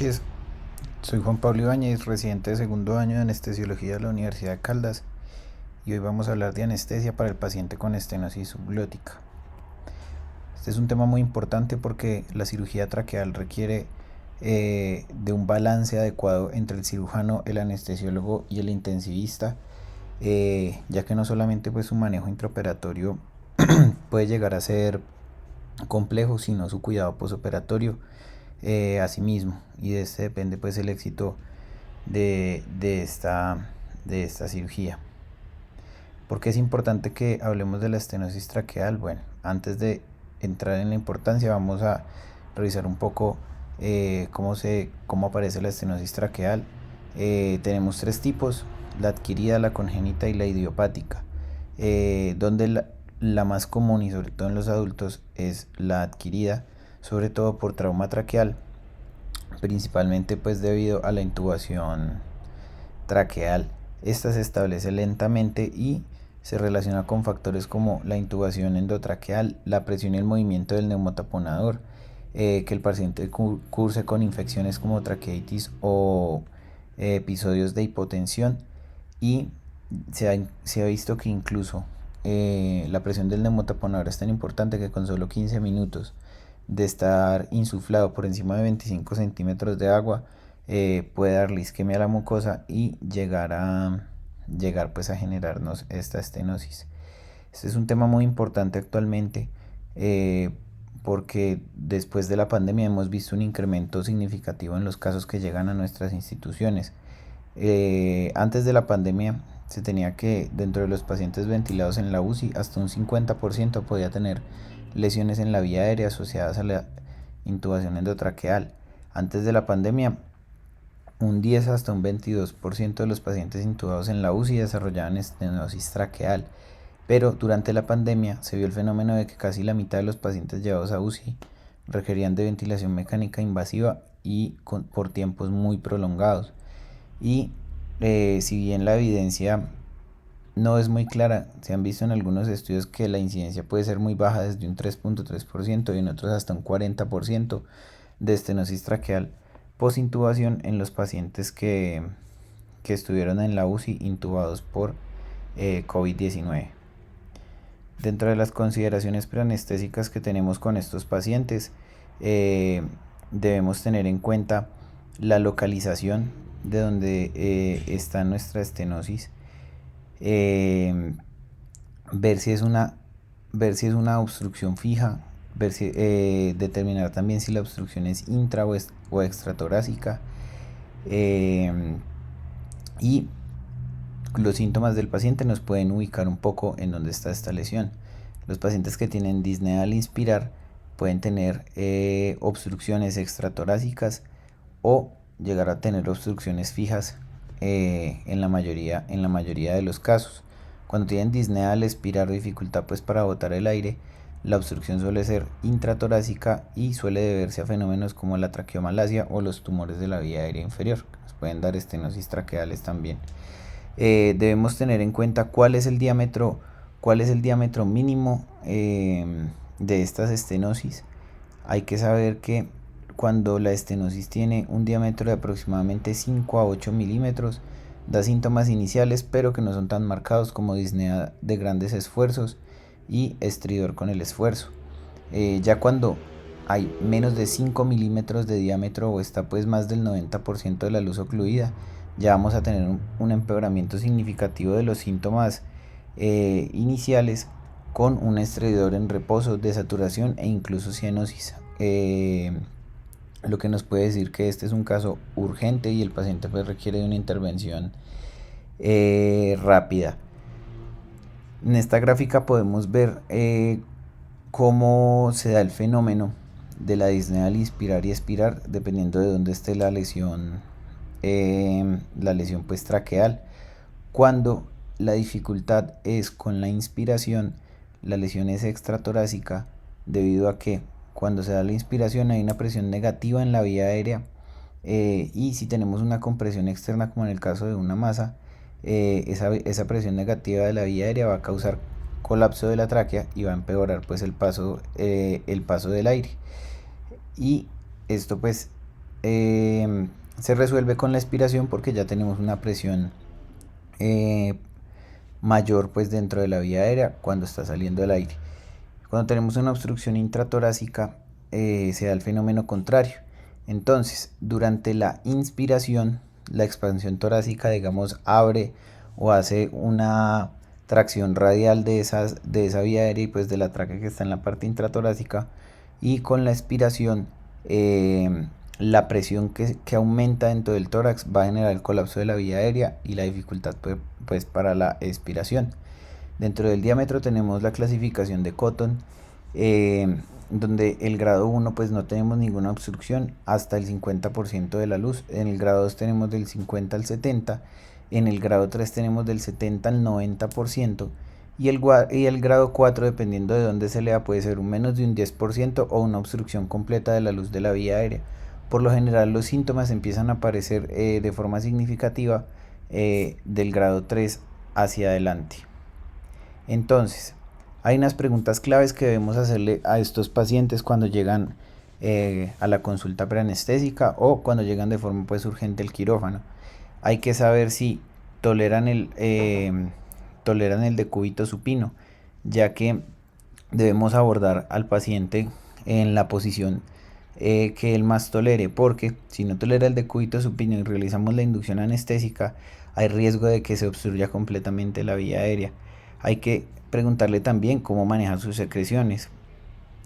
noches, soy Juan Pablo Ibáñez, residente de segundo año de anestesiología de la Universidad de Caldas y hoy vamos a hablar de anestesia para el paciente con estenosis subglótica. Este es un tema muy importante porque la cirugía traqueal requiere de un balance adecuado entre el cirujano, el anestesiólogo y el intensivista, ya que no solamente pues su manejo intraoperatorio puede llegar a ser complejo, sino su cuidado posoperatorio asimismo, y de este depende pues el éxito de, de, esta, de esta cirugía. ¿Por qué es importante que hablemos de la estenosis traqueal? Bueno, antes de entrar en la importancia vamos a revisar un poco cómo aparece la estenosis traqueal. Tenemos tres tipos: la adquirida, la congénita y la idiopática, donde la más común y sobre todo en los adultos es la adquirida, sobre todo por trauma traqueal, principalmente pues debido a la intubación traqueal. Esta se establece lentamente y se relaciona con factores como la intubación endotraqueal, la presión y el movimiento del neumotaponador, que el paciente curse con infecciones como traqueitis o episodios de hipotensión, y se ha visto que incluso la presión del neumotaponador es tan importante que con solo 15 minutos de estar insuflado por encima de 25 centímetros de agua puede darle isquemia a la mucosa y llegar pues a generarnos esta estenosis. Este es un tema muy importante actualmente, porque después de la pandemia hemos visto un incremento significativo en los casos que llegan a nuestras instituciones. Antes de la pandemia se tenía que dentro de los pacientes ventilados en la UCI hasta un 50% podía tener lesiones en la vía aérea asociadas a la intubación endotraqueal. Antes de la pandemia, un 10 hasta un 22% de los pacientes intubados en la UCI desarrollaban estenosis traqueal, pero durante la pandemia se vio el fenómeno de que casi la mitad de los pacientes llevados a UCI requerían de ventilación mecánica invasiva y por tiempos muy prolongados. Y si bien la evidencia no es muy clara, se han visto en algunos estudios que la incidencia puede ser muy baja, desde un 3.3% y en otros hasta un 40% de estenosis traqueal posintubación en los pacientes que estuvieron en la UCI intubados por COVID-19. Dentro de las consideraciones preanestésicas que tenemos con estos pacientes, debemos tener en cuenta la localización de donde está nuestra estenosis, eh, ver si es una obstrucción fija, determinar también si la obstrucción es intra o extratorácica, y los síntomas del paciente nos pueden ubicar un poco en dónde está esta lesión. Los pacientes que tienen disnea al inspirar pueden tener obstrucciones extratorácicas o llegar a tener obstrucciones fijas en la mayoría de los casos. Cuando tienen disnea al expirar o dificultad pues para botar el aire, la obstrucción suele ser intratorácica y suele deberse a fenómenos como la traqueomalacia o los tumores de la vía aérea inferior, que nos pueden dar estenosis traqueales también. Debemos tener en cuenta cuál es el diámetro mínimo de estas estenosis. Hay que saber que cuando la estenosis tiene un diámetro de aproximadamente 5 a 8 milímetros, da síntomas iniciales pero que no son tan marcados, como disnea de grandes esfuerzos y estridor con el esfuerzo. Ya cuando hay menos de 5 milímetros de diámetro o está pues más del 90% de la luz ocluida, ya vamos a tener un empeoramiento significativo de los síntomas iniciales, con un estridor en reposo, desaturación e incluso cianosis, lo que nos puede decir que este es un caso urgente y el paciente pues requiere de una intervención rápida. En esta gráfica podemos ver cómo se da el fenómeno de la disnea al inspirar y expirar dependiendo de dónde esté la lesión pues traqueal. Cuando la dificultad es con la inspiración, la lesión es extratorácica, debido a que cuando se da la inspiración hay una presión negativa en la vía aérea, y si tenemos una compresión externa como en el caso de una masa, esa presión negativa de la vía aérea va a causar colapso de la tráquea y va a empeorar pues el paso del aire, y esto pues se resuelve con la expiración porque ya tenemos una presión eh, mayor pues dentro de la vía aérea cuando está saliendo el aire. Cuando tenemos una obstrucción intratorácica se da el fenómeno contrario. Entonces, durante la inspiración, la expansión torácica, digamos, abre o hace una tracción radial de esa vía aérea y pues de la tráquea que está en la parte intratorácica, y con la expiración la presión que aumenta dentro del tórax va a generar el colapso de la vía aérea y la dificultad pues para la expiración. Dentro del diámetro tenemos la clasificación de Cotton, donde el grado 1 pues no tenemos ninguna obstrucción hasta el 50% de la luz, en el grado 2 tenemos del 50 al 70, en el grado 3 tenemos del 70 al 90%, y el grado 4, dependiendo de dónde se lea, puede ser un menos de un 10% o una obstrucción completa de la luz de la vía aérea. Por lo general los síntomas empiezan a aparecer de forma significativa del grado 3 hacia adelante. Entonces, hay unas preguntas claves que debemos hacerle a estos pacientes cuando llegan a la consulta preanestésica o cuando llegan de forma pues urgente al quirófano. Hay que saber si toleran toleran el decúbito supino, ya que debemos abordar al paciente en la posición que él más tolere, porque si no tolera el decúbito supino y realizamos la inducción anestésica, hay riesgo de que se obstruya completamente la vía aérea. Hay que preguntarle también cómo manejar sus secreciones.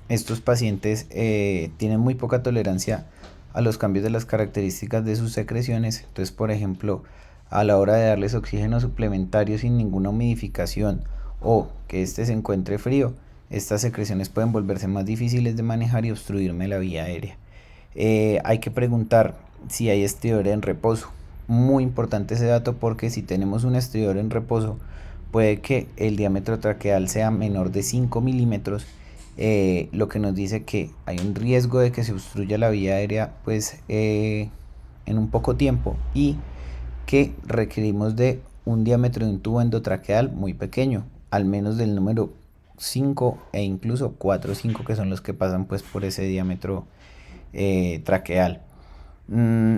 Estos pacientes tienen muy poca tolerancia a los cambios de las características de sus secreciones. Entonces, por ejemplo, a la hora de darles oxígeno suplementario sin ninguna humidificación o que éste se encuentre frío, estas secreciones pueden volverse más difíciles de manejar y obstruirme la vía aérea. Hay que preguntar si hay estridor en reposo. Muy importante ese dato, porque si tenemos un estridor en reposo, puede que el diámetro traqueal sea menor de 5 milímetros, lo que nos dice que hay un riesgo de que se obstruya la vía aérea pues en un poco tiempo, y que requerimos de un diámetro de un tubo endotraqueal muy pequeño, al menos del número 5 e incluso 4 o 5, que son los que pasan pues por ese diámetro traqueal.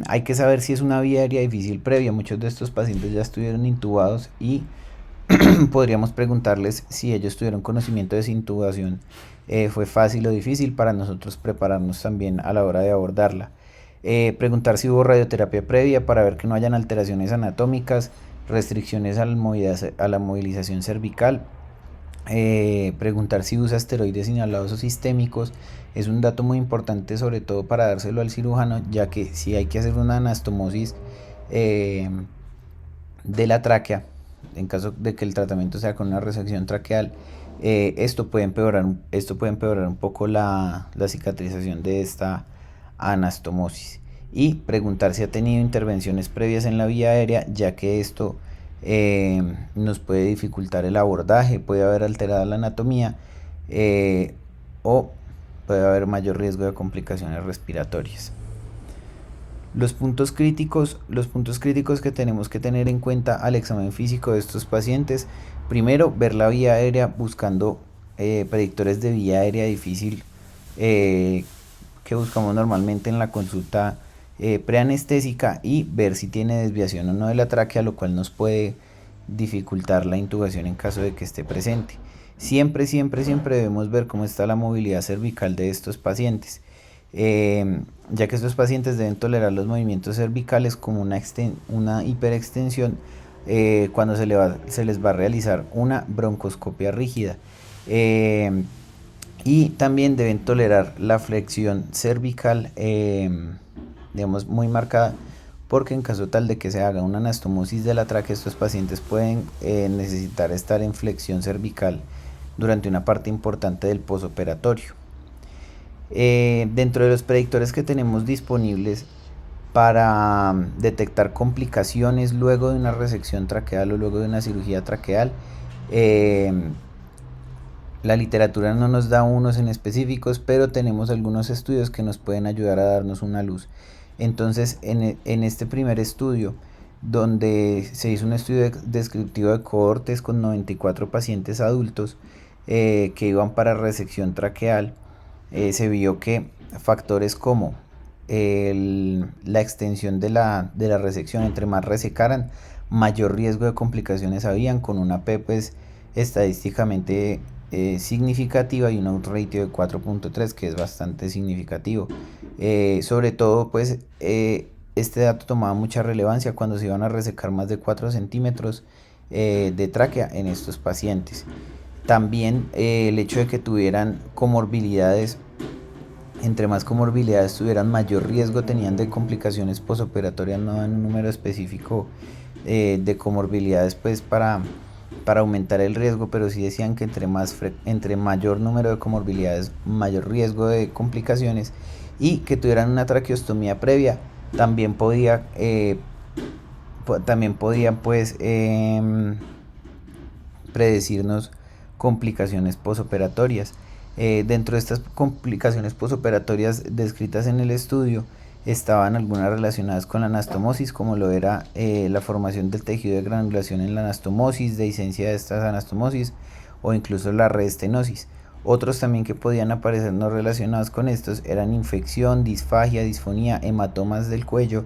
Hay que saber si es una vía aérea difícil previa. Muchos de estos pacientes ya estuvieron intubados y podríamos preguntarles si ellos tuvieron conocimiento de si intubación fue fácil o difícil para nosotros prepararnos también a la hora de abordarla. Preguntar si hubo radioterapia previa para ver que no hayan alteraciones anatómicas, restricciones a la movilización cervical. Preguntar si usa esteroides inhalados o sistémicos es un dato muy importante, sobre todo para dárselo al cirujano, ya que si hay que hacer una anastomosis de la tráquea, en caso de que el tratamiento sea con una resección traqueal, esto puede empeorar un poco la cicatrización de esta anastomosis. Y preguntar si ha tenido intervenciones previas en la vía aérea, ya que esto nos puede dificultar el abordaje, puede haber alterado la anatomía o puede haber mayor riesgo de complicaciones respiratorias. Los puntos críticos que tenemos que tener en cuenta al examen físico de estos pacientes: primero, ver la vía aérea buscando predictores de vía aérea difícil que buscamos normalmente en la consulta preanestésica, y ver si tiene desviación o no de la tráquea, lo cual nos puede dificultar la intubación en caso de que esté presente. Siempre debemos ver cómo está la movilidad cervical de estos pacientes, ya que estos pacientes deben tolerar los movimientos cervicales como una hiperextensión cuando se les va a realizar una broncoscopia rígida. Y también deben tolerar la flexión cervical, digamos, muy marcada, porque en caso tal de que se haga una anastomosis de la tráquea, estos pacientes pueden necesitar estar en flexión cervical durante una parte importante del posoperatorio. Dentro de los predictores que tenemos disponibles para detectar complicaciones luego de una resección traqueal o luego de una cirugía traqueal, la literatura no nos da unos en específicos, pero tenemos algunos estudios que nos pueden ayudar a darnos una luz. Entonces, en este primer estudio, donde se hizo un estudio descriptivo de cohortes con 94 pacientes adultos que iban para resección traqueal, se vio que factores como la extensión de la resección. Entre más resecaran, mayor riesgo de complicaciones habían, con una P pues estadísticamente significativa y un out ratio de 4.3, que es bastante significativo. Sobre todo pues este dato tomaba mucha relevancia cuando se iban a resecar más de 4 centímetros de tráquea en estos pacientes. También el hecho de que tuvieran comorbilidades, entre más comorbilidades tuvieran, mayor riesgo tenían de complicaciones posoperatorias. No dan un número específico de comorbilidades pues para aumentar el riesgo, pero sí decían que entre mayor número de comorbilidades, mayor riesgo de complicaciones, y que tuvieran una traqueostomía previa también podían pues predecirnos complicaciones posoperatorias. Dentro de estas complicaciones posoperatorias descritas en el estudio estaban algunas relacionadas con la anastomosis, como lo era la formación del tejido de granulación en la anastomosis, dehiscencia de estas anastomosis, o incluso la reestenosis. Otros también que podían aparecer no relacionados con estos eran infección, disfagia, disfonía, hematomas del cuello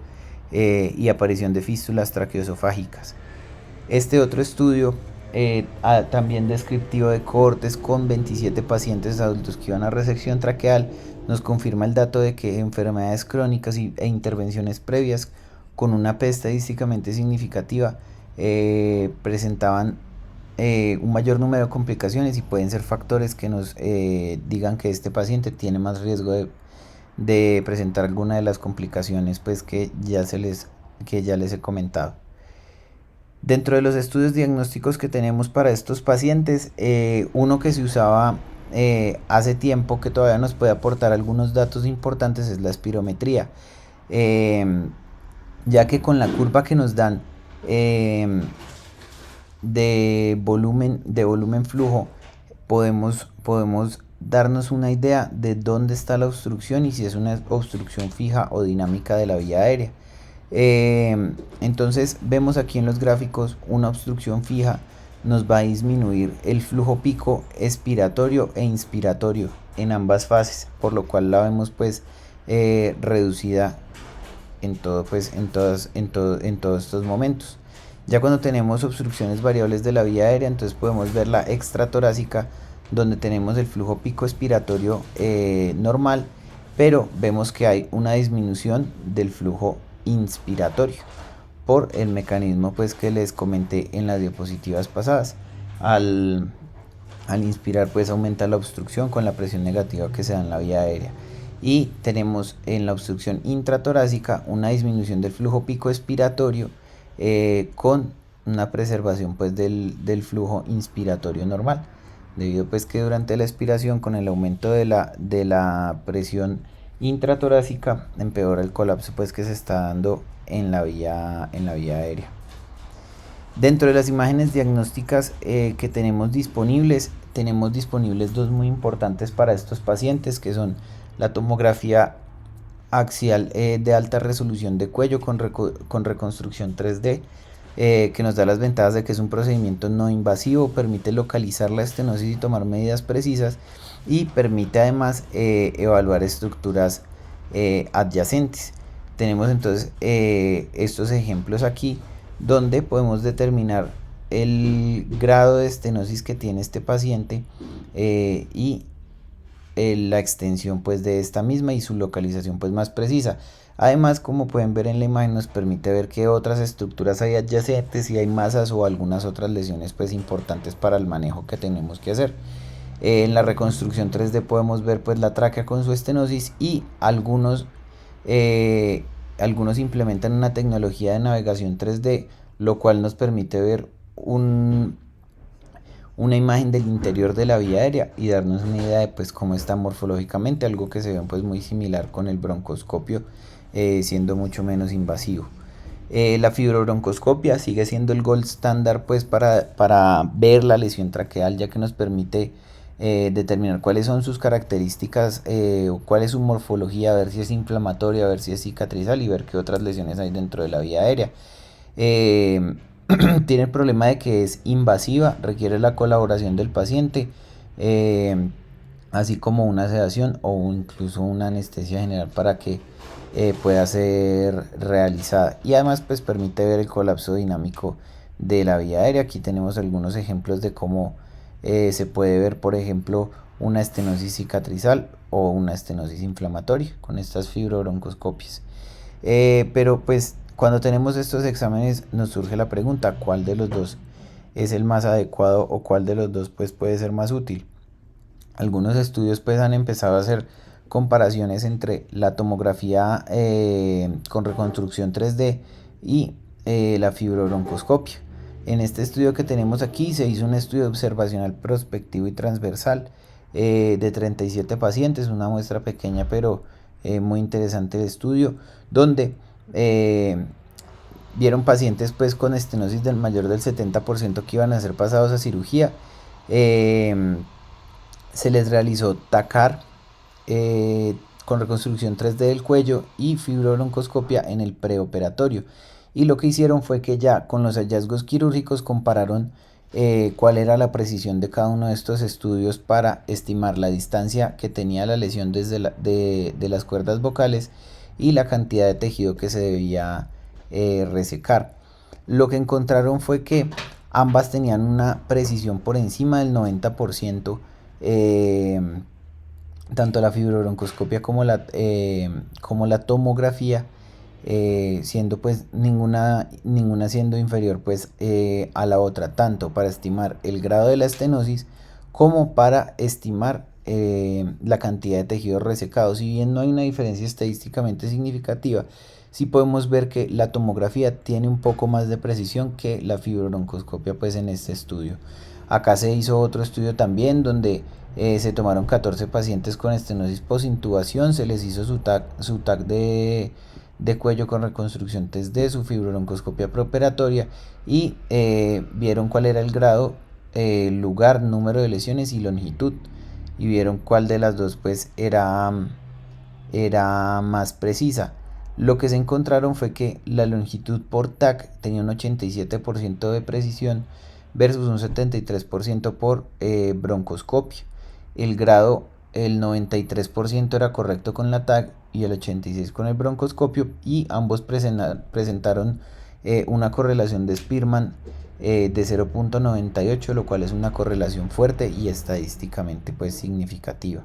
y aparición de fístulas traqueosofágicas. Este otro estudio, también descriptivo de cohortes con 27 pacientes adultos que iban a resección traqueal, nos confirma el dato de que enfermedades crónicas e intervenciones previas con una P estadísticamente significativa presentaban un mayor número de complicaciones, y pueden ser factores que nos digan que este paciente tiene más riesgo de presentar alguna de las complicaciones pues que ya les he comentado. Dentro de los estudios diagnósticos que tenemos para estos pacientes, uno que se usaba hace tiempo, que todavía nos puede aportar algunos datos importantes, es la espirometría, ya que con la curva que nos dan de volumen flujo podemos darnos una idea de dónde está la obstrucción y si es una obstrucción fija o dinámica de la vía aérea. Entonces vemos aquí en los gráficos una obstrucción fija nos va a disminuir el flujo pico expiratorio e inspiratorio en ambas fases, por lo cual la vemos pues reducida en todos estos momentos. Ya cuando tenemos obstrucciones variables de la vía aérea, entonces podemos ver la extratorácica, donde tenemos el flujo pico expiratorio normal, pero vemos que hay una disminución del flujo inspiratorio por el mecanismo pues que les comenté en las diapositivas pasadas. Al inspirar pues aumenta la obstrucción con la presión negativa que se da en la vía aérea, y tenemos en la obstrucción intratorácica una disminución del flujo pico expiratorio con una preservación pues del flujo inspiratorio normal, debido pues que durante la expiración, con el aumento de la presión intratorácica, empeora el colapso pues que se está dando en la vía aérea. Dentro de las imágenes diagnósticas que tenemos disponibles dos muy importantes para estos pacientes, que son la tomografía axial de alta resolución de cuello con reconstrucción 3D, que nos da las ventajas de que es un procedimiento no invasivo, permite localizar la estenosis y tomar medidas precisas, y permite además evaluar estructuras adyacentes. Tenemos entonces estos ejemplos aquí, donde podemos determinar el grado de estenosis que tiene este paciente y la extensión pues de esta misma y su localización pues más precisa. Además, como pueden ver en la imagen, nos permite ver que otras estructuras hay adyacentes, y hay masas o algunas otras lesiones pues importantes para el manejo que tenemos que hacer. En la reconstrucción 3D podemos ver pues la tráquea con su estenosis, y algunos implementan una tecnología de navegación 3D, lo cual nos permite ver una imagen del interior de la vía aérea y darnos una idea de pues cómo está morfológicamente, algo que se ve pues muy similar con el broncoscopio, siendo mucho menos invasivo. La fibrobroncoscopia sigue siendo el gold estándar pues para ver la lesión traqueal, ya que nos permite determinar cuáles son sus características o cuál es su morfología, ver si es inflamatoria, ver si es cicatrizal y ver qué otras lesiones hay dentro de la vía aérea. Tiene el problema de que es invasiva, requiere la colaboración del paciente, así como una sedación o incluso una anestesia general para que pueda ser realizada, y además pues permite ver el colapso dinámico de la vía aérea. Aquí tenemos algunos ejemplos de cómo se puede ver, por ejemplo, una estenosis cicatrizal o una estenosis inflamatoria con estas fibrobroncoscopias. Pero pues cuando tenemos estos exámenes nos surge la pregunta, ¿cuál de los dos es el más adecuado o cuál de los dos pues puede ser más útil? Algunos estudios pues han empezado a hacer comparaciones entre la tomografía con reconstrucción 3D y la fibrobroncoscopia. En este estudio que tenemos aquí se hizo un estudio observacional prospectivo y transversal de 37 pacientes, una muestra pequeña pero muy interesante el estudio, donde vieron pacientes pues con estenosis del mayor del 70% que iban a ser pasados a cirugía. Se les realizó TACAR con reconstrucción 3D del cuello y fibrobroncoscopia en el preoperatorio. Y lo que hicieron fue que ya con los hallazgos quirúrgicos compararon cuál era la precisión de cada uno de estos estudios para estimar la distancia que tenía la lesión desde de las cuerdas vocales y la cantidad de tejido que se debía resecar. Lo que encontraron fue que ambas tenían una precisión por encima del 90%, tanto la fibrobroncoscopia como la tomografía, siendo pues ninguna siendo inferior pues a la otra, tanto para estimar el grado de la estenosis como para estimar la cantidad de tejidos resecados. Si bien no hay una diferencia estadísticamente significativa, sí podemos ver que la tomografía tiene un poco más de precisión que la fibrobroncoscopia pues en este estudio. Acá se hizo otro estudio también donde se tomaron 14 pacientes con estenosis posintubación, se les hizo su TAC de cuello con reconstrucción 3D, su fibrobroncoscopia preoperatoria y vieron cuál era el grado, lugar, número de lesiones y longitud, y vieron cuál de las dos pues era más precisa. Lo que se encontraron fue que la longitud por TAC tenía un 87% de precisión versus un 73% por broncoscopia. El grado, el 93% era correcto con la TAC y el 86% con el broncoscopio, y ambos presentaron una correlación de Spearman de 0.98, lo cual es una correlación fuerte y estadísticamente pues significativa.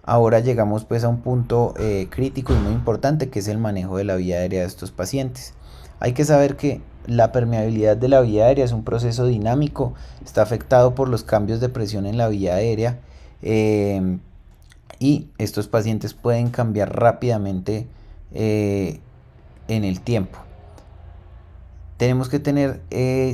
Ahora llegamos pues a un punto crítico y muy importante, que es el manejo de la vía aérea de estos pacientes. Hay que saber que la permeabilidad de la vía aérea es un proceso dinámico, está afectado por los cambios de presión en la vía aérea, y estos pacientes pueden cambiar rápidamente en el tiempo. Tenemos que tener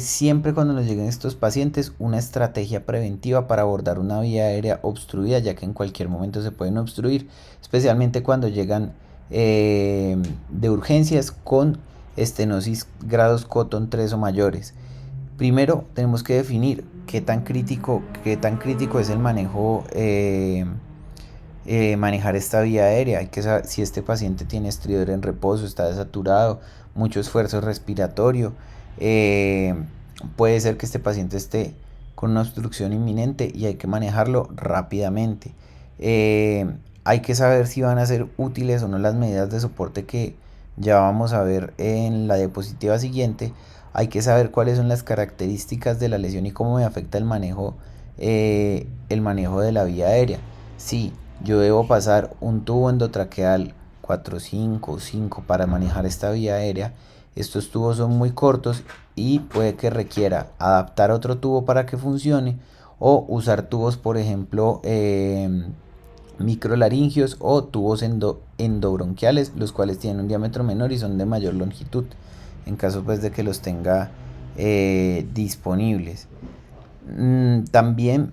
siempre cuando nos lleguen estos pacientes una estrategia preventiva para abordar una vía aérea obstruida, ya que en cualquier momento se pueden obstruir, especialmente cuando llegan de urgencias con estenosis grados Cotton 3 o mayores. Primero tenemos que definir qué tan crítico es el manejo, manejar esta vía aérea. Hay que saber si este paciente tiene estridor en reposo, está desaturado, mucho esfuerzo respiratorio. Puede ser que este paciente esté con una obstrucción inminente y hay que manejarlo rápidamente. Hay que saber si van a ser útiles o no las medidas de soporte que ya vamos a ver en la diapositiva siguiente. Hay que saber cuáles son las características de la lesión y cómo me afecta el manejo de la vía aérea. Si yo debo pasar un tubo endotraqueal 4-5 o 5 para manejar esta vía aérea, estos tubos son muy cortos y puede que requiera adaptar otro tubo para que funcione, o usar tubos, por ejemplo, microlaringios o tubos endobronquiales, los cuales tienen un diámetro menor y son de mayor longitud, en caso pues de que los tenga disponibles. También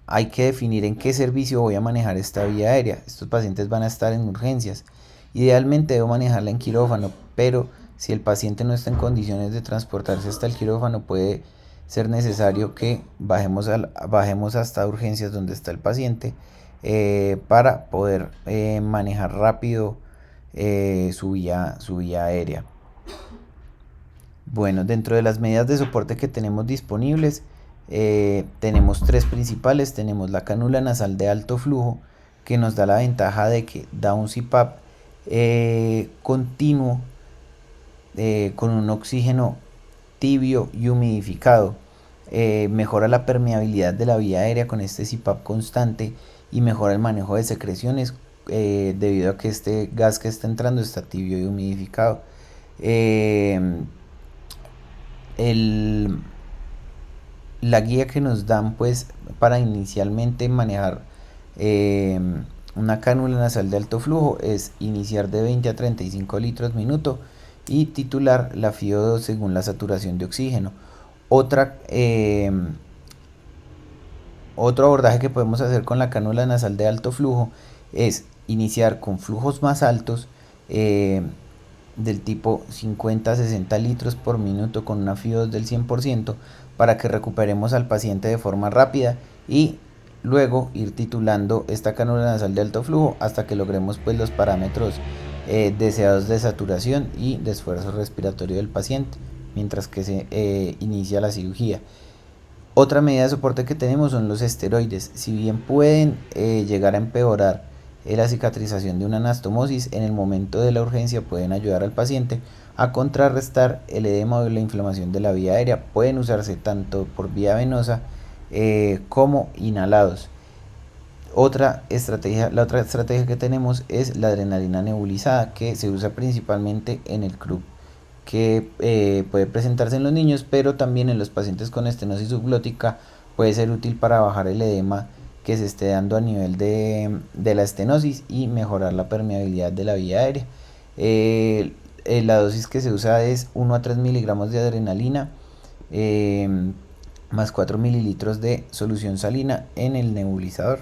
hay que definir en qué servicio voy a manejar esta vía aérea. Estos pacientes van a estar en urgencias. Idealmente debo manejarla en quirófano, pero si el paciente no está en condiciones de transportarse hasta el quirófano, puede ser necesario que bajemos hasta urgencias donde está el paciente, para poder manejar rápido su vía aérea. Bueno, dentro de las medidas de soporte que tenemos disponibles, tenemos tres principales. Tenemos la cánula nasal de alto flujo, que nos da la ventaja de que da un CPAP continuo con un oxígeno tibio y humidificado. Mejora la permeabilidad de la vía aérea con este CPAP constante y mejora el manejo de secreciones debido a que este gas que está entrando está tibio y humidificado. Eh, el, la guía que nos dan pues para inicialmente manejar eh, una cánula nasal de alto flujo es iniciar de 20 a 35 litros minuto y titular la FIO2 según la saturación de oxígeno. Otro abordaje que podemos hacer con la cánula nasal de alto flujo es iniciar con flujos más altos del tipo 50 a 60 litros por minuto con una FIO2 del 100% para que recuperemos al paciente de forma rápida y luego ir titulando esta cánula nasal de alto flujo hasta que logremos pues los parámetros deseados de saturación y de esfuerzo respiratorio del paciente mientras que se inicia la cirugía. Otra medida de soporte que tenemos son los esteroides. Si bien pueden llegar a empeorar la cicatrización de una anastomosis, en el momento de la urgencia pueden ayudar al paciente a contrarrestar el edema o la inflamación de la vía aérea. Pueden usarse tanto por vía venosa como inhalados. La otra estrategia que tenemos es la adrenalina nebulizada, que se usa principalmente en el CRUB, que puede presentarse en los niños, pero también en los pacientes con estenosis subglótica puede ser útil para bajar el edema que se esté dando a nivel de la estenosis y mejorar la permeabilidad de la vía aérea. La dosis que se usa es 1 a 3 miligramos de adrenalina más 4 mililitros de solución salina en el nebulizador.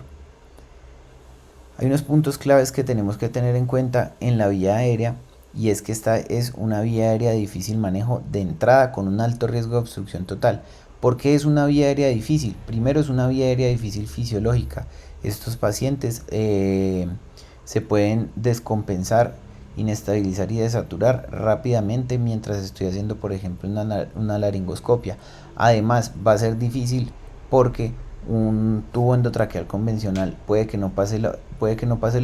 Hay unos puntos claves que tenemos que tener en cuenta en la vía aérea y es que esta es una vía aérea de difícil manejo de entrada con un alto riesgo de obstrucción total. ¿Por qué es una vía aérea difícil? Primero, es una vía aérea difícil fisiológica. Estos pacientes se pueden descompensar, inestabilizar y desaturar rápidamente mientras estoy haciendo, por ejemplo, una laringoscopia. Además, va a ser difícil porque un tubo endotraqueal convencional puede que no pase la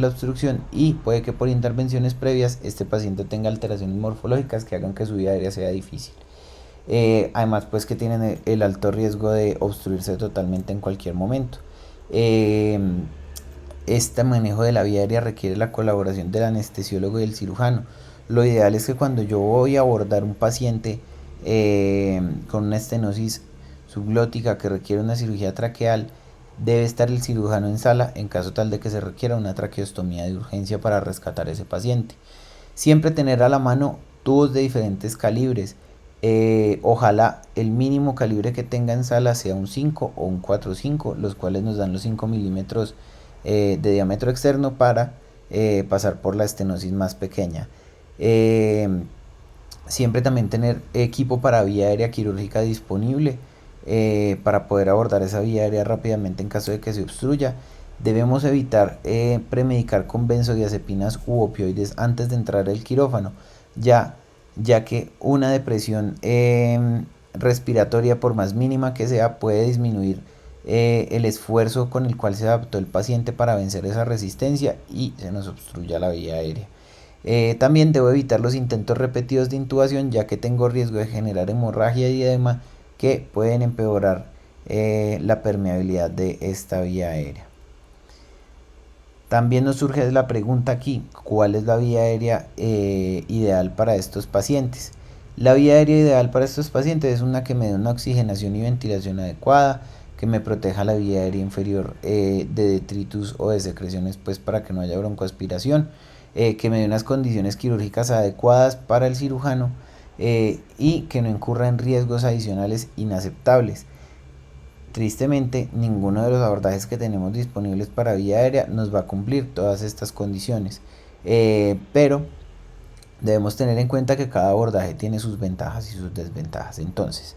obstrucción y puede que por intervenciones previas este paciente tenga alteraciones morfológicas que hagan que su vía aérea sea difícil. Además pues que tienen el alto riesgo de obstruirse totalmente en cualquier momento. Este manejo de la vía aérea requiere la colaboración del anestesiólogo y del cirujano. Lo ideal es que cuando yo voy a abordar un paciente con una estenosis subglótica que requiere una cirugía traqueal, debe estar el cirujano en sala en caso tal de que se requiera una traqueostomía de urgencia para rescatar a ese paciente. Siempre tener a la mano tubos de diferentes calibres. Ojalá el mínimo calibre que tenga en sala sea un 5 o un 4.5, los cuales nos dan los 5 milímetros de diámetro externo para pasar por la estenosis más pequeña. Siempre también tener equipo para vía aérea quirúrgica disponible para poder abordar esa vía aérea rápidamente en caso de que se obstruya. Debemos evitar premedicar con benzodiazepinas u opioides antes de entrar al quirófano, ya que una depresión respiratoria, por más mínima que sea, puede disminuir el esfuerzo con el cual se adaptó el paciente para vencer esa resistencia y se nos obstruya la vía aérea. También debo evitar los intentos repetidos de intubación, ya que tengo riesgo de generar hemorragia y edema que pueden empeorar la permeabilidad de esta vía aérea. También nos surge la pregunta aquí, ¿cuál es la vía aérea ideal para estos pacientes? La vía aérea ideal para estos pacientes es una que me dé una oxigenación y ventilación adecuada, que me proteja la vía aérea inferior de detritus o de secreciones, pues para que no haya broncoaspiración, que me dé unas condiciones quirúrgicas adecuadas para el cirujano y que no incurra en riesgos adicionales inaceptables. Tristemente, ninguno de los abordajes que tenemos disponibles para vía aérea nos va a cumplir todas estas condiciones, pero debemos tener en cuenta que cada abordaje tiene sus ventajas y sus desventajas. Entonces,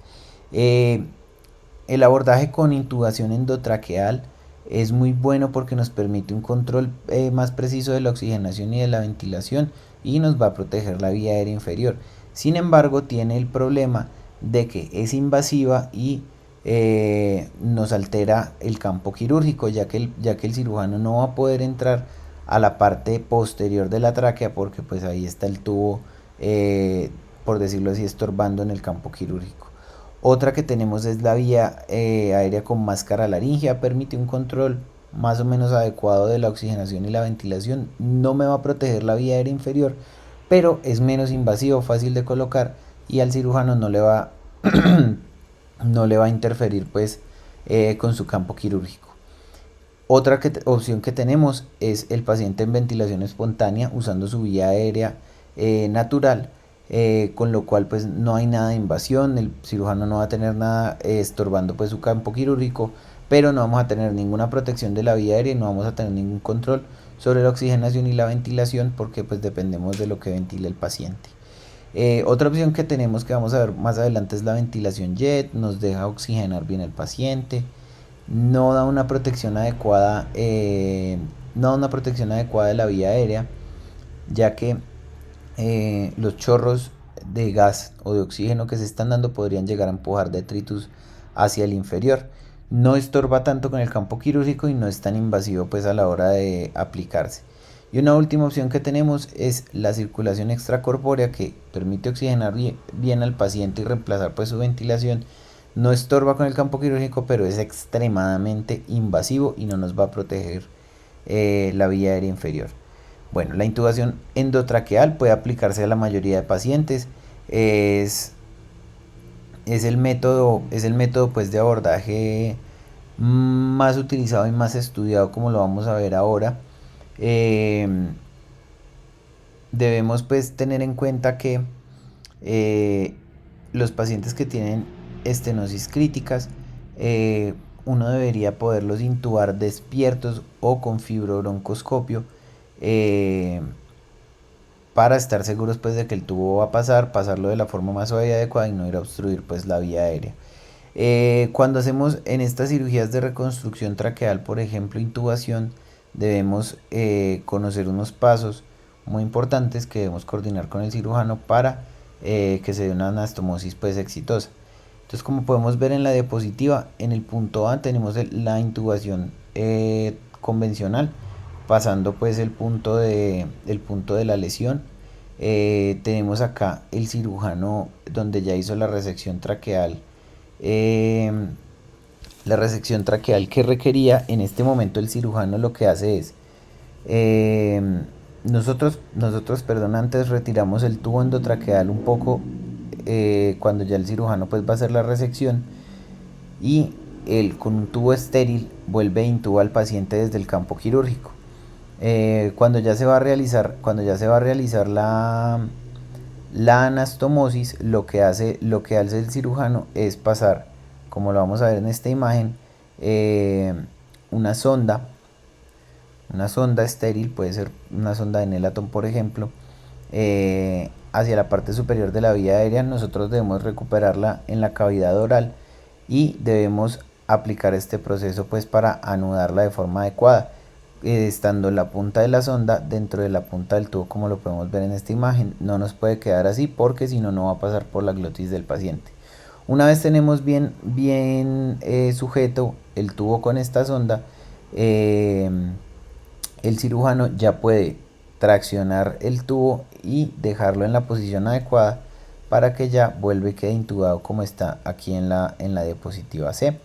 el abordaje con intubación endotraqueal es muy bueno porque nos permite un control más preciso de la oxigenación y de la ventilación y nos va a proteger la vía aérea inferior. Sin embargo, tiene el problema de que es invasiva y nos altera el campo quirúrgico, ya que el cirujano no va a poder entrar a la parte posterior de la tráquea, porque pues ahí está el tubo, por decirlo así, estorbando en el campo quirúrgico. Otra que tenemos es la vía aérea con máscara laringea, permite un control más o menos adecuado de la oxigenación y la ventilación. No me va a proteger la vía aérea inferior, pero es menos invasivo, fácil de colocar y al cirujano no le va, no le va a interferir pues con su campo quirúrgico. Otra opción que tenemos es el paciente en ventilación espontánea usando su vía aérea natural, con lo cual pues no hay nada de invasión, el cirujano no va a tener nada estorbando pues su campo quirúrgico, pero no vamos a tener ninguna protección de la vía aérea y no vamos a tener ningún control sobre la oxigenación y la ventilación porque pues dependemos de lo que ventile el paciente. Otra opción que tenemos que vamos a ver más adelante es la ventilación jet, nos deja oxigenar bien el paciente, no da una protección adecuada, no da una protección adecuada de la vía aérea, ya que los chorros de gas o de oxígeno que se están dando podrían llegar a empujar detritus hacia el inferior. No estorba tanto con el campo quirúrgico y no es tan invasivo pues a la hora de aplicarse. Y una última opción que tenemos es la circulación extracorpórea, que permite oxigenar bien al paciente y reemplazar pues su ventilación. No estorba con el campo quirúrgico, pero es extremadamente invasivo y no nos va a proteger la vía aérea inferior. Bueno, la intubación endotraqueal puede aplicarse a la mayoría de pacientes. Es, es el método pues, de abordaje más utilizado y más estudiado, como lo vamos a ver ahora. Eh, Debemos pues tener en cuenta que eh, los pacientes que tienen estenosis críticas, uno debería poderlos intubar despiertos o con fibrobroncoscopio, eh, para estar seguros pues de que el tubo va a pasarlo de la forma más suave y adecuada y no ir a obstruir pues la vía aérea. Cuando hacemos en estas cirugías de reconstrucción traqueal, por ejemplo, intubación, debemos conocer unos pasos muy importantes que debemos coordinar con el cirujano para que se dé una anastomosis pues exitosa. Entonces, como podemos ver en la diapositiva, en el punto A tenemos la intubación convencional, pasando pues el punto de la lesión. Tenemos acá el cirujano donde ya hizo eh, la resección traqueal que requería. En este momento el cirujano lo que hace es, eh, nosotros, antes retiramos el tubo endotraqueal un poco, cuando ya el cirujano pues va a hacer la resección, y él con un tubo estéril vuelve e intuba al paciente desde el campo quirúrgico. Cuando ya se va a realizar la anastomosis, lo que hace el cirujano es pasar, como lo vamos a ver en esta imagen, eh, una sonda, una sonda estéril, puede ser una sonda de Nelaton por ejemplo, hacia la parte superior de la vía aérea. Nosotros debemos recuperarla en la cavidad oral y debemos aplicar este proceso pues para anudarla de forma adecuada, estando la punta de la sonda dentro de la punta del tubo, como lo podemos ver en esta imagen. No nos puede quedar así porque si no, no va a pasar por la glotis del paciente. Una vez tenemos bien sujeto el tubo con esta sonda, eh, el cirujano ya puede traccionar el tubo y dejarlo en la posición adecuada para que ya vuelva y quede intubado como está aquí en la diapositiva C.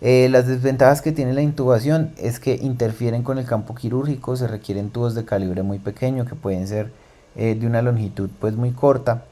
Las desventajas que tiene la intubación es que interfieren con el campo quirúrgico, se requieren tubos de calibre muy pequeño que pueden ser de una longitud pues muy corta,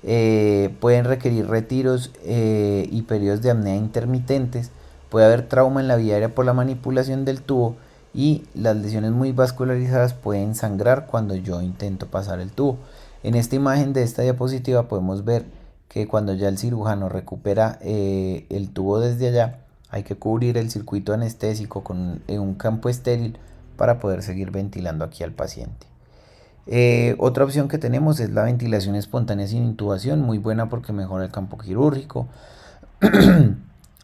pueden requerir retiros y periodos de apnea intermitentes, puede haber trauma en la vía aérea por la manipulación del tubo y las lesiones muy vascularizadas pueden sangrar cuando yo intento pasar el tubo. En esta imagen de esta diapositiva podemos ver que cuando ya el cirujano recupera el tubo desde allá, hay que cubrir el circuito anestésico con un campo estéril para poder seguir ventilando aquí al paciente. Otra opción que tenemos es la ventilación espontánea sin intubación, muy buena porque mejora el campo quirúrgico.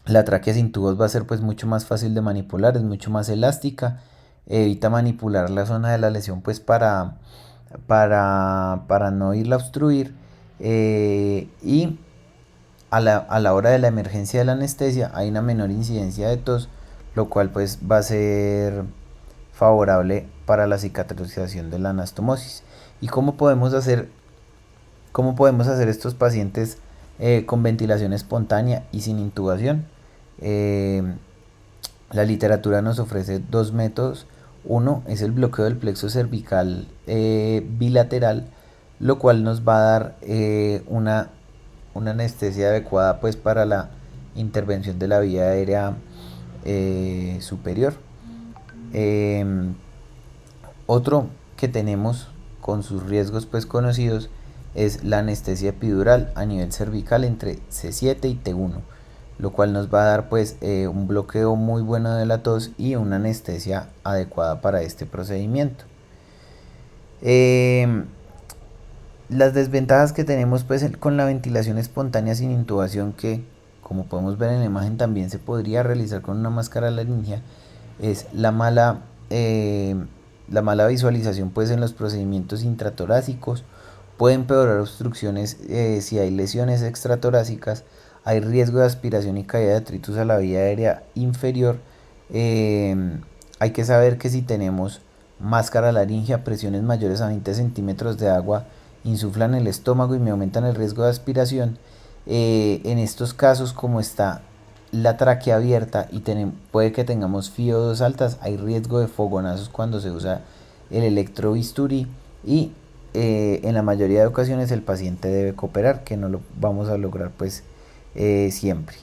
La tráquea sin tubos va a ser pues mucho más fácil de manipular, es mucho más elástica, evita manipular la zona de la lesión pues para no irla a obstruir, y a la hora de la emergencia de la anestesia hay una menor incidencia de tos, lo cual pues va a ser favorable para la cicatrización de la anastomosis. ¿Y cómo podemos hacer estos pacientes con ventilación espontánea y sin intubación? Eh, la literatura nos ofrece dos métodos. Uno es el bloqueo del plexo cervical bilateral, lo cual nos va a dar una anestesia adecuada pues para la intervención de la vía aérea superior. Eh, Otro que tenemos con sus riesgos pues conocidos es la anestesia epidural a nivel cervical entre C7 y T1, lo cual nos va a dar pues un bloqueo muy bueno de la tos y una anestesia adecuada para este procedimiento. Las desventajas que tenemos pues con la ventilación espontánea sin intubación, que como podemos ver en la imagen también se podría realizar con una máscara laringia, es la mala visualización pues en los procedimientos intratorácicos. Puede empeorar obstrucciones si hay lesiones extratorácicas, hay riesgo de aspiración y caída de detritus a la vía aérea inferior. eh, Hay que saber que si tenemos máscara laringia, presiones mayores a 20 centímetros de agua insuflan el estómago y me aumentan el riesgo de aspiración. En estos casos, como está la tráquea abierta y puede que tengamos FiO2 altas, hay riesgo de fogonazos cuando se usa el electrobisturí y en la mayoría de ocasiones el paciente debe cooperar, que no lo vamos a lograr pues siempre.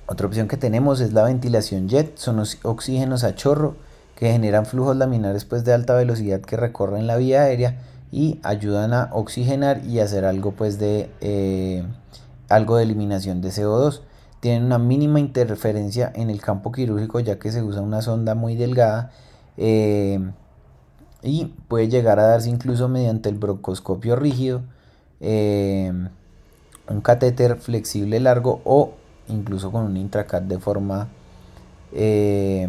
Otra opción que tenemos es la ventilación jet, son oxígenos a chorro que generan flujos laminares pues de alta velocidad que recorren la vía aérea y ayudan a oxigenar y hacer algo pues de algo de eliminación de CO2. Tienen una mínima interferencia en el campo quirúrgico ya que se usa una sonda muy delgada y puede llegar a darse incluso mediante el broncoscopio rígido, un catéter flexible largo o incluso con un intracat eh,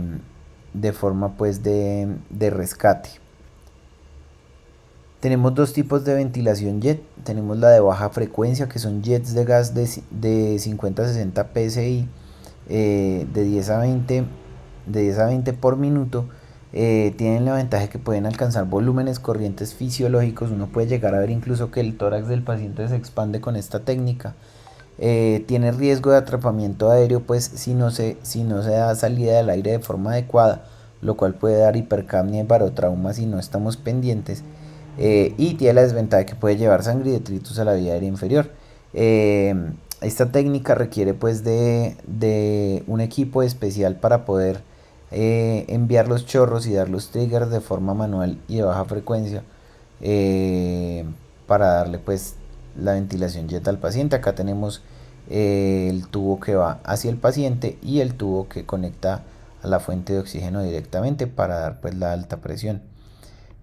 de forma pues de rescate. Tenemos dos tipos de ventilación jet. Tenemos la de baja frecuencia, que son jets de gas de 50 a 60 psi de 10 a 20 por minuto. Tienen la ventaja que pueden alcanzar volúmenes corrientes fisiológicos. Uno puede llegar a ver incluso que el tórax del paciente se expande con esta técnica. Tiene riesgo de atrapamiento aéreo pues si no se da salida del aire de forma adecuada, lo cual puede dar hipercapnia y barotrauma si no estamos pendientes. Y tiene la desventaja de que puede llevar sangre y detritus a la vía aérea inferior. Esta técnica requiere pues de un equipo especial para poder enviar los chorros y dar los triggers de forma manual y de baja frecuencia para darle pues la ventilación jet al paciente. Acá tenemos el tubo que va hacia el paciente y el tubo que conecta a la fuente de oxígeno directamente para dar pues la alta presión.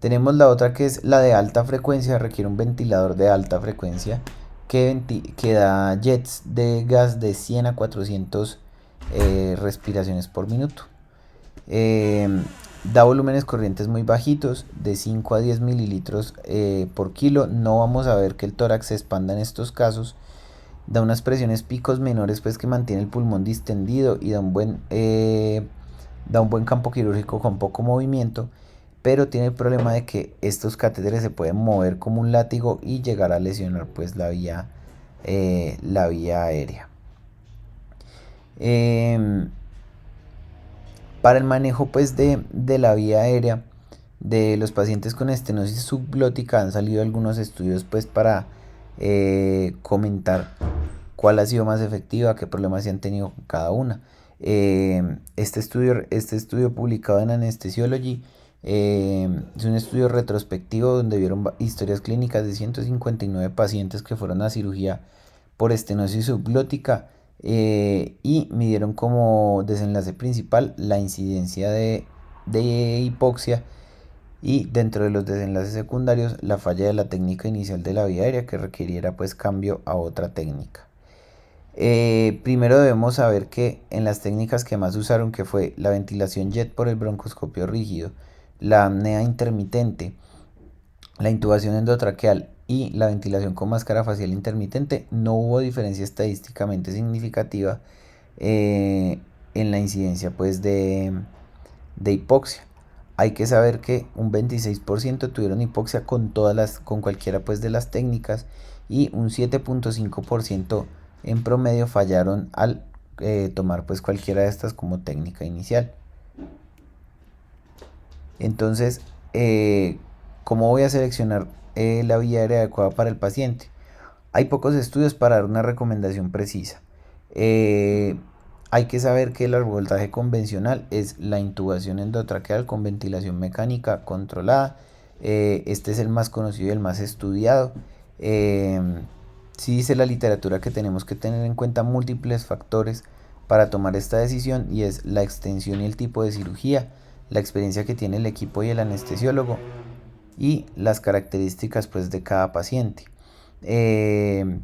Tenemos la otra que es la de alta frecuencia, requiere un ventilador de alta frecuencia que da jets de gas de 100 a 400 respiraciones por minuto. Da volúmenes corrientes muy bajitos, de 5 a 10 mililitros por kilo. No vamos a ver que el tórax se expanda en estos casos. Da unas presiones picos menores pues que mantiene el pulmón distendido y da un buen campo quirúrgico con poco movimiento, pero tiene el problema de que estos catéteres se pueden mover como un látigo y llegar a lesionar pues la vía aérea. Para el manejo pues de la vía aérea de los pacientes con estenosis subglótica han salido algunos estudios pues para comentar cuál ha sido más efectiva, qué problemas se han tenido con cada una. Este estudio publicado en Anesthesiology es un estudio retrospectivo donde vieron historias clínicas de 159 pacientes que fueron a cirugía por estenosis subglótica y midieron como desenlace principal la incidencia de hipoxia y dentro de los desenlaces secundarios la falla de la técnica inicial de la vía aérea que requiriera pues cambio a otra técnica. Primero debemos saber que en las técnicas que más usaron, que fue la ventilación jet por el broncoscopio rígido, la apnea intermitente, la intubación endotraqueal y la ventilación con máscara facial intermitente, no hubo diferencia estadísticamente significativa en la incidencia pues de hipoxia. Hay que saber que un 26% tuvieron hipoxia con cualquiera pues de las técnicas, y un 7.5% en promedio fallaron al tomar pues cualquiera de estas como técnica inicial. Entonces, ¿cómo voy a seleccionar la vía aérea adecuada para el paciente? Hay pocos estudios para dar una recomendación precisa. Eh, Hay que saber que el abordaje convencional es la intubación endotraqueal con ventilación mecánica controlada. Este es el más conocido y el más estudiado. Eh, sí dice la literatura que tenemos que tener en cuenta múltiples factores para tomar esta decisión, y es la extensión y el tipo de cirugía, la experiencia que tiene el equipo y el anestesiólogo, y las características pues de cada paciente. Eh,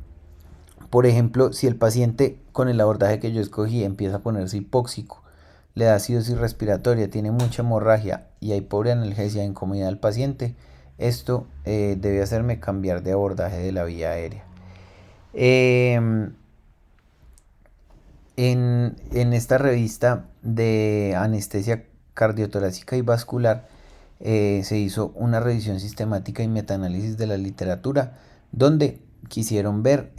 por ejemplo, si el paciente con el abordaje que yo escogí empieza a ponerse hipóxico, le da acidosis respiratoria, tiene mucha hemorragia y hay pobre analgesia e incomodidad al paciente, esto debe hacerme cambiar de abordaje de la vía aérea. Eh, en esta revista de anestesia cardiotorácica y vascular se hizo una revisión sistemática y metaanálisis de la literatura, donde quisieron ver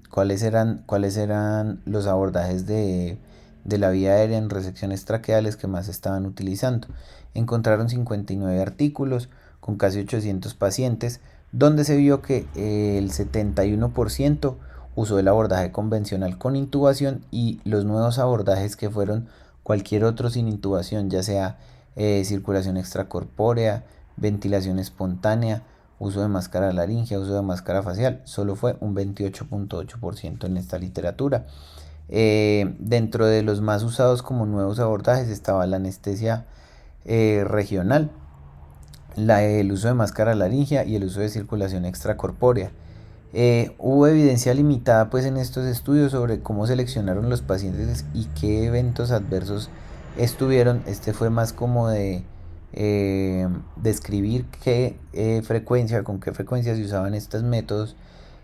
cuáles eran los abordajes de la vía aérea en resecciones traqueales que más estaban utilizando. Encontraron 59 artículos con casi 800 pacientes, donde se vio que el 71% usó el abordaje convencional con intubación, y los nuevos abordajes que fueron cualquier otro sin intubación, ya sea circulación extracorpórea, ventilación espontánea, uso de máscara laringea, uso de máscara facial, solo fue un 28.8% en esta literatura. Dentro de los más usados como nuevos abordajes estaba la anestesia regional, el uso de máscara laringea y el uso de circulación extracorpórea. Hubo evidencia limitada pues en estos estudios sobre cómo seleccionaron los pacientes y qué eventos adversos estuvieron. Este fue más como de describir con qué frecuencia se usaban estos métodos,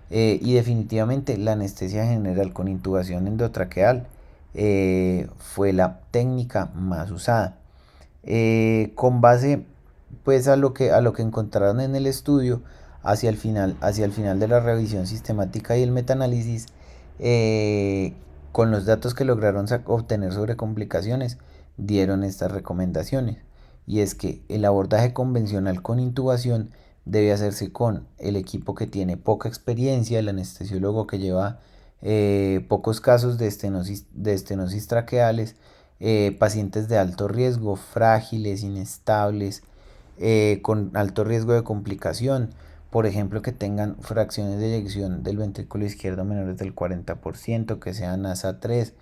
y definitivamente la anestesia general con intubación endotraqueal fue la técnica más usada. Con base pues a lo que encontraron en el estudio, hacia el final de la revisión sistemática y el metaanálisis, con los datos que lograron obtener sobre complicaciones, dieron estas recomendaciones. Y es que el abordaje convencional con intubación debe hacerse con el equipo que tiene poca experiencia, el anestesiólogo que lleva pocos casos de estenosis traqueales, pacientes de alto riesgo, frágiles, inestables, con alto riesgo de complicación, por ejemplo, que tengan fracciones de eyección del ventrículo izquierdo menores del 40%, que sean ASA 3,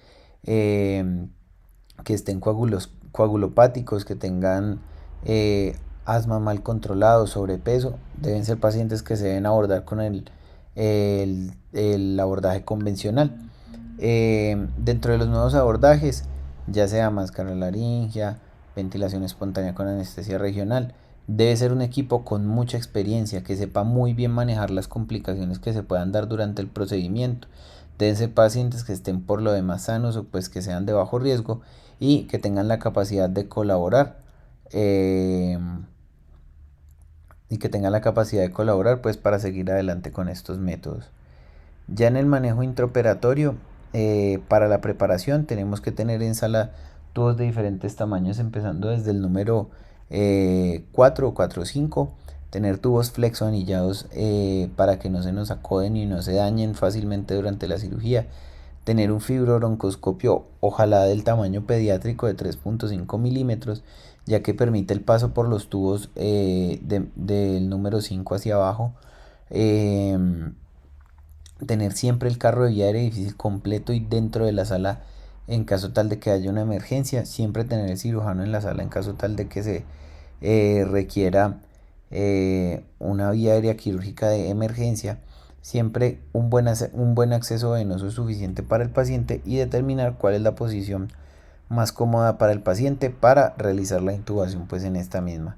que estén coagulopáticos, que tengan asma mal controlado, sobrepeso. Deben ser pacientes que se deben abordar con el abordaje convencional. Dentro de los nuevos abordajes, ya sea máscara laringea, ventilación espontánea con anestesia regional, debe ser un equipo con mucha experiencia, que sepa muy bien manejar las complicaciones que se puedan dar durante el procedimiento. Deben ser pacientes que estén por lo demás sanos, o pues que sean de bajo riesgo, y que tengan la capacidad de colaborar, eh, pues para seguir adelante con estos métodos. Ya en el manejo intraoperatorio, para la preparación tenemos que tener en sala tubos de diferentes tamaños, empezando desde el número 4 o 4 o 5, tener tubos flexo anillados para que no se nos acoden y no se dañen fácilmente durante la cirugía, tener un fibrobroncoscopio, ojalá del tamaño pediátrico de 3.5 milímetros, ya que permite el paso por los tubos del número 5 hacia abajo. Tener siempre el carro de vía aérea difícil completo y dentro de la sala en caso tal de que haya una emergencia. Siempre tener el cirujano en la sala en caso tal de que se requiera una vía aérea quirúrgica de emergencia. Siempre un buen acceso venoso suficiente para el paciente, y determinar cuál es la posición más cómoda para el paciente para realizar la intubación pues en esta misma.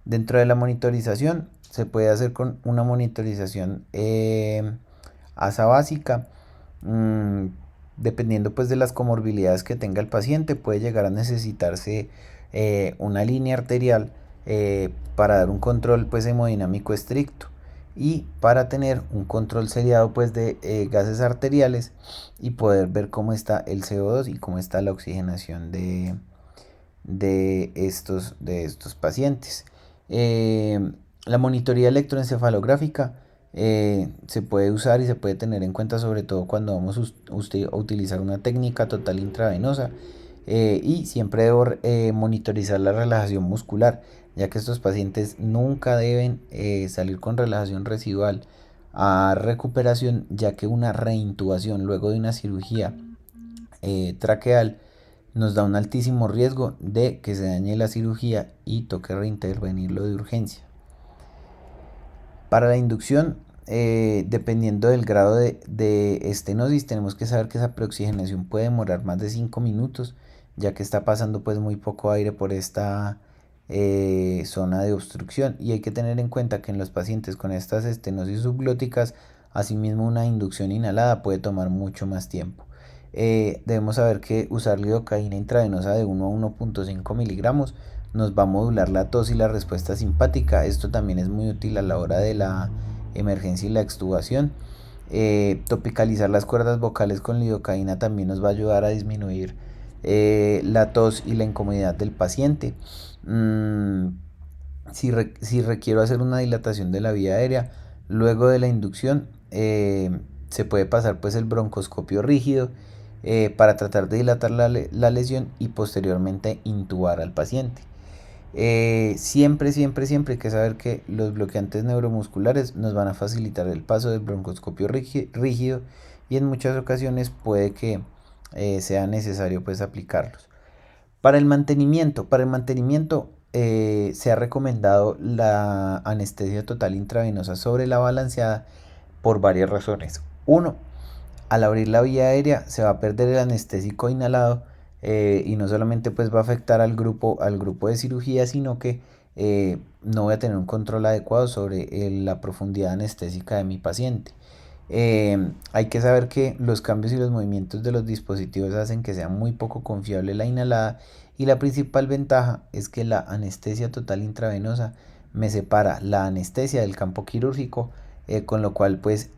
Dentro de la monitorización se puede hacer con una monitorización ASA básica. Dependiendo pues de las comorbilidades que tenga el paciente, puede llegar a necesitarse una línea arterial para dar un control pues hemodinámico estricto y para tener un control seriado pues de gases arteriales y poder ver cómo está el CO2 y cómo está la oxigenación de estos pacientes. La monitoría electroencefalográfica se puede usar y se puede tener en cuenta sobre todo cuando vamos a utilizar una técnica total intravenosa, y siempre debo monitorizar la relajación muscular, ya que estos pacientes nunca deben salir con relajación residual a recuperación, ya que una reintubación luego de una cirugía traqueal nos da un altísimo riesgo de que se dañe la cirugía y toque reintervenirlo de urgencia. Para la inducción, dependiendo del grado de estenosis, tenemos que saber que esa preoxigenación puede demorar más de 5 minutos, ya que está pasando pues muy poco aire por esta zona de obstrucción, y hay que tener en cuenta que en los pacientes con estas estenosis subglóticas, asimismo una inducción inhalada puede tomar mucho más tiempo. Debemos saber que usar lidocaína intravenosa de 1 a 1.5 miligramos nos va a modular la tos y la respuesta simpática. Esto también es muy útil a la hora de la emergencia y la extubación. Topicalizar las cuerdas vocales con lidocaína también nos va a ayudar a disminuir la tos y la incomodidad del paciente. Si requiero hacer una dilatación de la vía aérea, luego de la inducción se puede pasar pues el broncoscopio rígido para tratar de dilatar la lesión y posteriormente intubar al paciente. Siempre, siempre, siempre hay que saber que los bloqueantes neuromusculares nos van a facilitar el paso del broncoscopio rígido, y en muchas ocasiones puede que sea necesario pues aplicarlos. Para el mantenimiento se ha recomendado la anestesia total intravenosa sobre la balanceada por varias razones. Uno, al abrir la vía aérea se va a perder el anestésico inhalado, y no solamente pues va a afectar al grupo de cirugía, sino que no voy a tener un control adecuado sobre la profundidad anestésica de mi paciente. Hay que saber que los cambios y los movimientos de los dispositivos hacen que sea muy poco confiable la inhalada, y la principal ventaja es que la anestesia total intravenosa me separa la anestesia del campo quirúrgico, con lo cual pues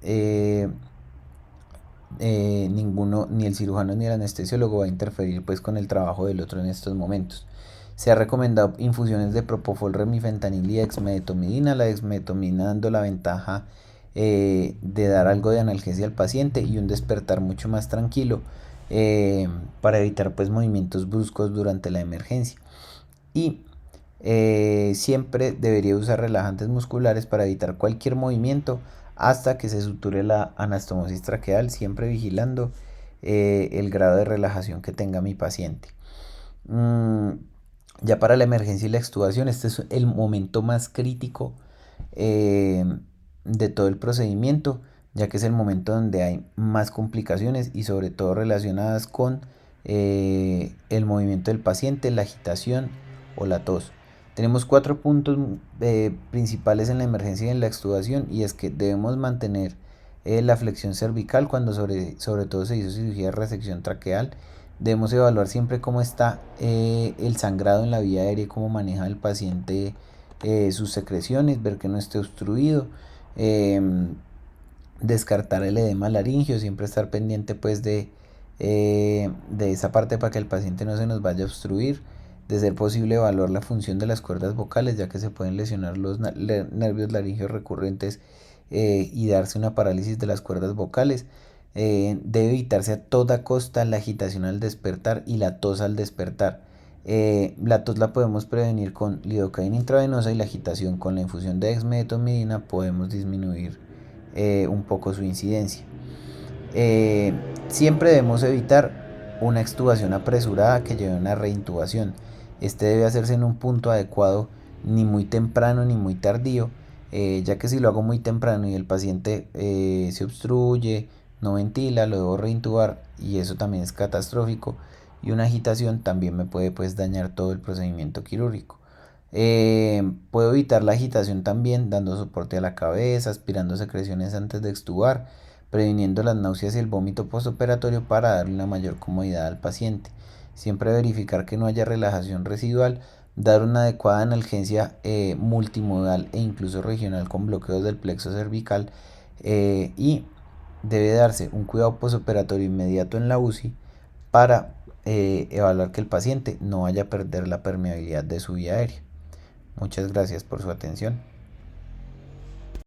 ninguno, ni el cirujano ni el anestesiólogo va a interferir pues con el trabajo del otro en estos momentos. Se ha recomendado infusiones de propofol, remifentanil y dexmedetomidina, la dexmedetomidina dando la ventaja de dar algo de analgesia al paciente y un despertar mucho más tranquilo, para evitar pues movimientos bruscos durante la emergencia. Y siempre debería usar relajantes musculares para evitar cualquier movimiento hasta que se suture la anastomosis traqueal, siempre vigilando el grado de relajación que tenga mi paciente. Mm, ya para la emergencia y la extubación, este es el momento más crítico eh, de todo el procedimiento, ya que es el momento donde hay más complicaciones y sobre todo relacionadas con el movimiento del paciente, la agitación o la tos. Tenemos 4 puntos principales en la emergencia y en la extubación, y es que debemos mantener la flexión cervical cuando sobre todo se hizo cirugía de resección traqueal. Debemos evaluar siempre cómo está el sangrado en la vía aérea y cómo maneja el paciente sus secreciones, ver que no esté obstruido. Descartar el edema laringio, siempre estar pendiente pues de esa parte para que el paciente no se nos vaya a obstruir. De ser posible, evaluar la función de las cuerdas vocales, ya que se pueden lesionar los nervios laringeos recurrentes y darse una parálisis de las cuerdas vocales. Debe evitarse a toda costa la agitación al despertar y la tos al despertar. La tos la podemos prevenir con lidocaína intravenosa, y la agitación con la infusión de dexmedetomidina podemos disminuir un poco su incidencia. Eh, Siempre debemos evitar una extubación apresurada que lleve a una reintubación. Este debe hacerse en un punto adecuado, ni muy temprano ni muy tardío, ya que si lo hago muy temprano y el paciente se obstruye, no ventila, lo debo reintubar y eso también es catastrófico, y una agitación también me puede pues dañar todo el procedimiento quirúrgico. Puedo evitar la agitación también dando soporte a la cabeza, aspirando secreciones antes de extubar, previniendo las náuseas y el vómito postoperatorio para darle una mayor comodidad al paciente. Siempre verificar que no haya relajación residual, dar una adecuada analgesia multimodal e incluso regional con bloqueos del plexo cervical y debe darse un cuidado postoperatorio inmediato en la UCI para evaluar que el paciente no vaya a perder la permeabilidad de su vía aérea. Muchas gracias por su atención.